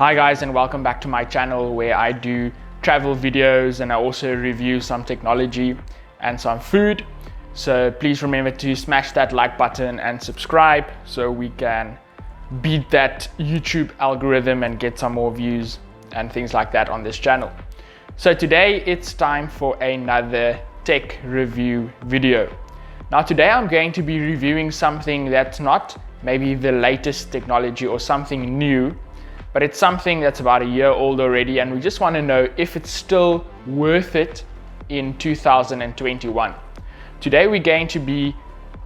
Hi guys, and welcome back to my channel where I do travel videos and I also review some technology and some food. So please remember to smash that like button and subscribe so we can beat that YouTube algorithm and get some more views and things like that on this channel. So today it's time for another tech review video. Now today I'm going to be reviewing something that's not maybe the latest technology or something new, but it's something that's about a year old already, and we just want to know if it's still worth it in 2021. Today we're going to be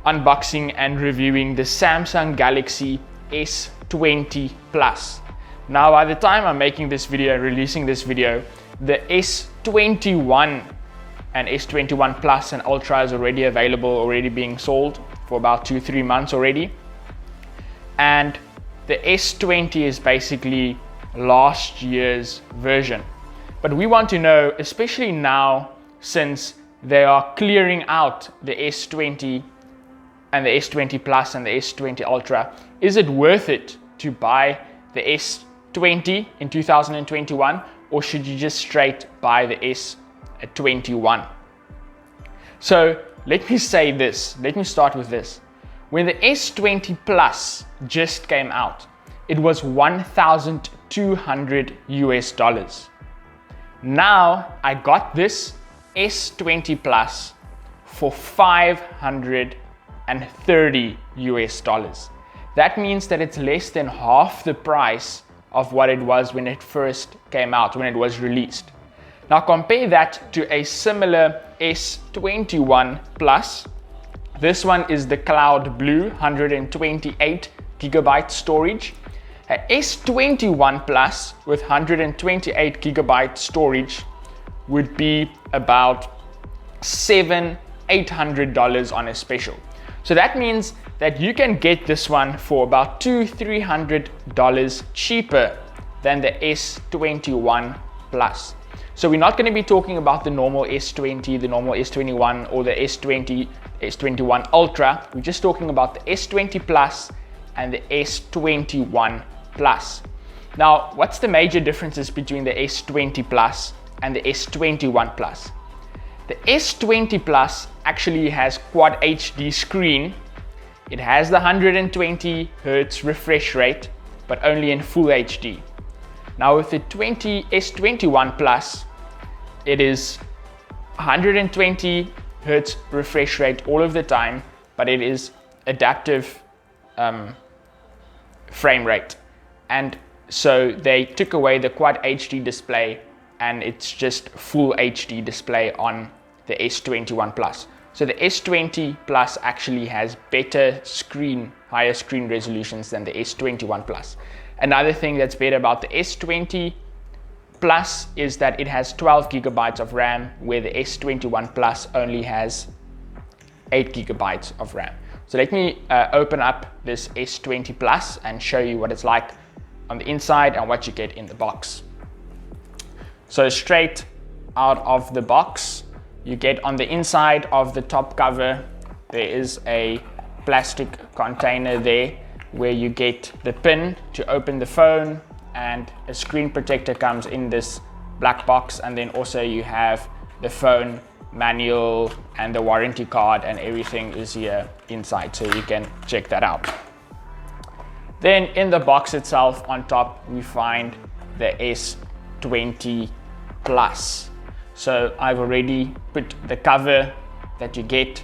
unboxing and reviewing the Samsung Galaxy S20 Plus. Now by the time I'm making this video, releasing this video, the S21 and S21 Plus and Ultra is already available, already being sold for about 2-3 months already. And the S20 is basically last year's version. But we want to know, especially now since they are clearing out the S20 and the S20 Plus and the S20 Ultra, is it worth it to buy the S20 in 2021, or should you just straight buy the S21? So let me say this, let me start with this. When the S20 Plus just came out, it was $1,200 US. Now I got this S20 Plus for $530 US. That means that it's less than half the price of what it was when it first came out, when it was released. Now compare that to a similar S21 Plus. This one is the Cloud Blue 128 gigabyte storage. A S21 Plus with 128 gigabyte storage would be about $700-800 on a special. So that means that you can get this one for about $200-300 cheaper than the S21 Plus. So we're not going to be talking about the normal S20, the normal S21 or the S20, S21 Ultra. We're just talking about the S20 Plus and the S21 Plus. Now, what's the major differences between the S20 Plus and the S21 Plus? The S20 Plus actually has Quad HD screen. It has the 120 Hz refresh rate, but only in Full HD. Now with the S21 Plus, it is 120 Hz refresh rate all of the time, but it is adaptive frame rate. And so they took away the Quad HD display and it's just Full HD display on the S21 Plus. So the S20 Plus actually has better screen, higher screen resolutions than the S21 Plus. Another thing that's better about the S20 Plus is that it has 12 gigabytes of RAM, where the S21 Plus only has 8 gigabytes of RAM. So let me open up this S20 Plus and show you what it's like on the inside and what you get in the box. So straight out of the box, you get on the inside of the top cover, there is a plastic container there where you get the pin to open the phone, and a screen protector comes in this black box, and then also you have the phone manual and the warranty card, and everything is here inside, so you can check that out. Then in the box itself on top we find the S20 Plus. So I've already put the cover that you get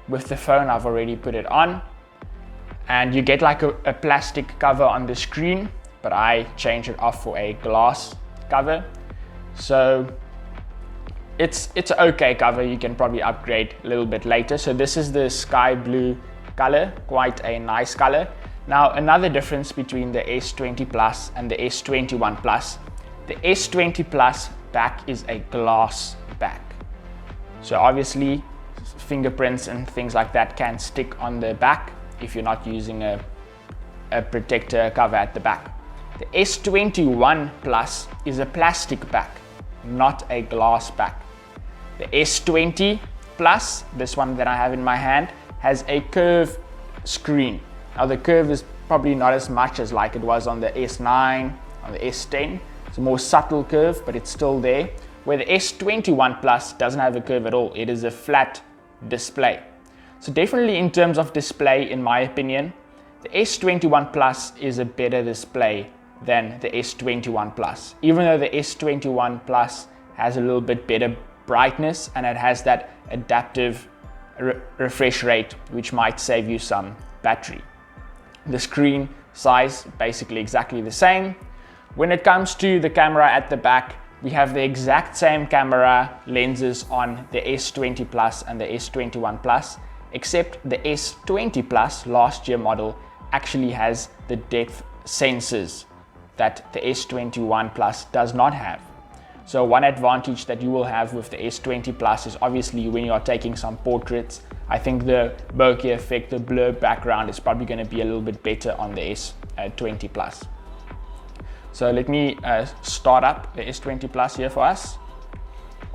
with the phone, I've already put it on, and you get like a plastic cover on the screen, but I changed it off for a glass cover. So it's an okay cover. You can probably upgrade a little bit later. So this is the sky blue color, quite a nice color. Now another difference between the S20 Plus and the S21 Plus, the S20 Plus back is a glass back. So obviously fingerprints and things like that can stick on the back if you're not using a protector cover at the back. The S21 Plus is a plastic back, not a glass back. The S20 Plus, this one that I have in my hand, has a curved screen. Now the curve is probably not as much as like it was on the S9, on the S10. It's a more subtle curve, but it's still there. Where the S21 Plus doesn't have a curve at all. It is a flat display. So definitely in terms of display, in my opinion, the S21 Plus is a better display than the S21 Plus. Even though the S21 Plus has a little bit better brightness and it has that adaptive refresh rate, which might save you some battery. The screen size, basically exactly the same. When it comes to the camera at the back, we have the exact same camera lenses on the S20 Plus and the S21 Plus, except the S20 Plus last year model actually has the depth sensors that the S21 Plus does not have. So one advantage that you will have with the S20 Plus is obviously when you are taking some portraits, I think the bokeh effect, the blur background is probably going to be a little bit better on the S20 Plus. So let me start up the S20 Plus here for us.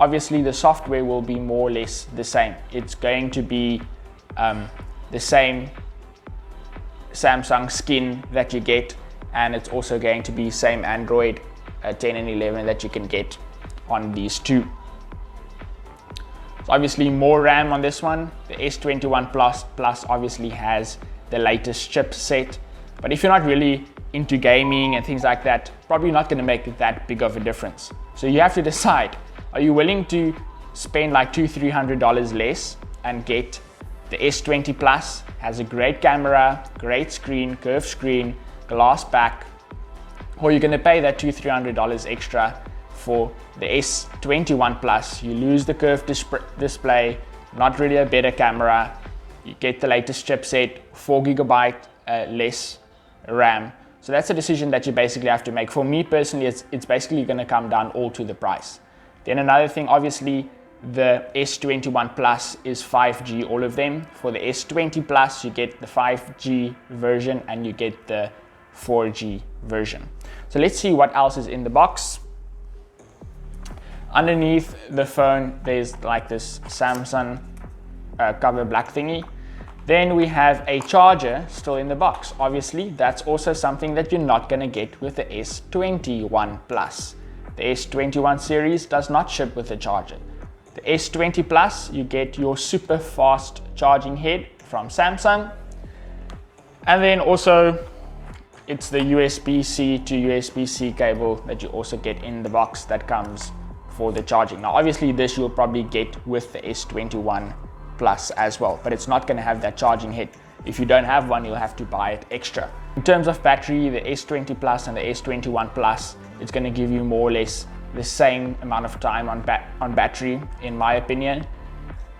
Obviously the software will be more or less the same. It's going to be the same Samsung skin that you get, and it's also going to be same Android 10 and 11 that you can get on these two. So obviously more RAM on this one. The S21 Plus obviously has the latest chipset, but if you're not really into gaming and things like that, probably not going to make that big of a difference. So you have to decide, are you willing to spend like $200-300 less and get the S20 Plus? Has a great camera, great screen, curved screen, glass back, or you're going to pay that $200-300 extra for the S21 Plus. You lose the curved display, not really a better camera, you get the latest chipset, 4GB less RAM. So that's a decision that you basically have to make. For me personally, it's basically going to come down all to the price. Then another thing, obviously the S21 Plus is 5G, all of them. For the S20 Plus, you get the 5G version and you get the 4G version. So let's see what else is in the box. Underneath the phone, there's like this Samsung cover black thingy. Then we have a charger still in the box. Obviously, that's also something that you're not going to get with the S21 Plus. The S21 series does not ship with a charger. The S20 Plus, you get your super fast charging head from Samsung. And then also, it's the USB-C to USB-C cable that you also get in the box that comes for the charging. Now, obviously, this you'll probably get with the S21 Plus as well, but it's not going to have that charging head. If you don't have one, you'll have to buy it extra. In terms of battery, the S20 Plus and the S21 Plus, it's going to give you more or less the same amount of time on battery, in my opinion.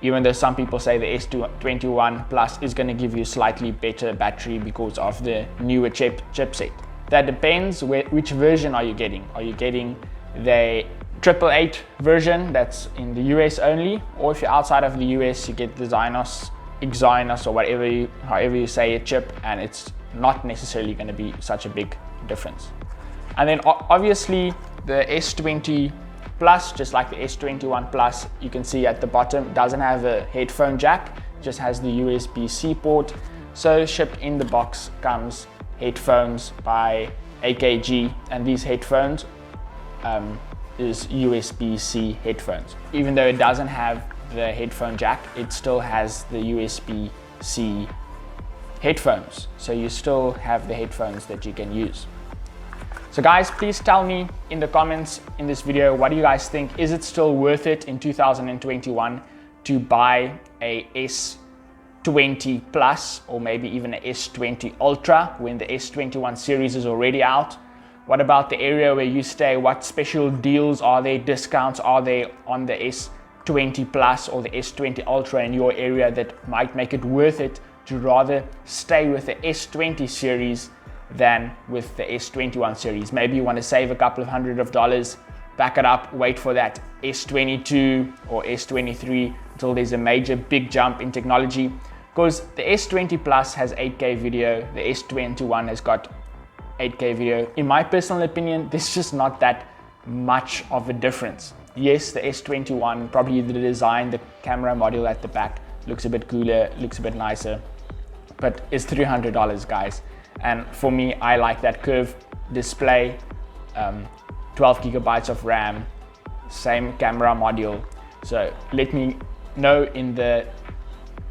Even though some people say the S21 Plus is going to give you slightly better battery because of the newer chipset. That depends which version are you getting. Are you getting the 888 version that's in the US only, or if you're outside of the US, you get the Exynos or however you say a chip, and it's not necessarily going to be such a big difference. And then obviously the S20 Plus, just like the S21 Plus, you can see at the bottom, doesn't have a headphone jack, just has the USB-C port. So shipped in the box comes headphones by AKG, and these headphones is USB-C headphones. Even though it doesn't have the headphone jack, it still has the USB-C headphones. So you still have the headphones that you can use. So guys, please tell me in the comments in this video, what do you guys think? Is it still worth it in 2021 to buy a S20 Plus or maybe even a S20 Ultra when the S21 series is already out? What about the area where you stay? What special deals are there, discounts are there on the S20 Plus or the S20 Ultra in your area that might make it worth it to rather stay with the S20 series than with the S21 series? Maybe you want to save a couple of $100, back it up, wait for that S22 or S23 until there's a major big jump in technology, because the S20 Plus has 8K video, the S21 has got 8K video. In my personal opinion, there's just not that much of a difference. Yes, the S21, probably the design, the camera module at the back looks a bit cooler, looks a bit nicer, but it's $300, guys. And for me, I like that curved display. 12 gigabytes of RAM, same camera module. So let me know in the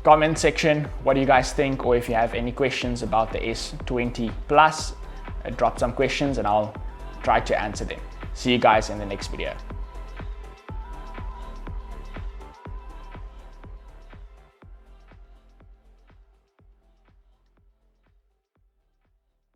comment section what do you guys think, or if you have any questions about the S20 Plus, drop some questions and I'll try to answer them. See you guys in the next video.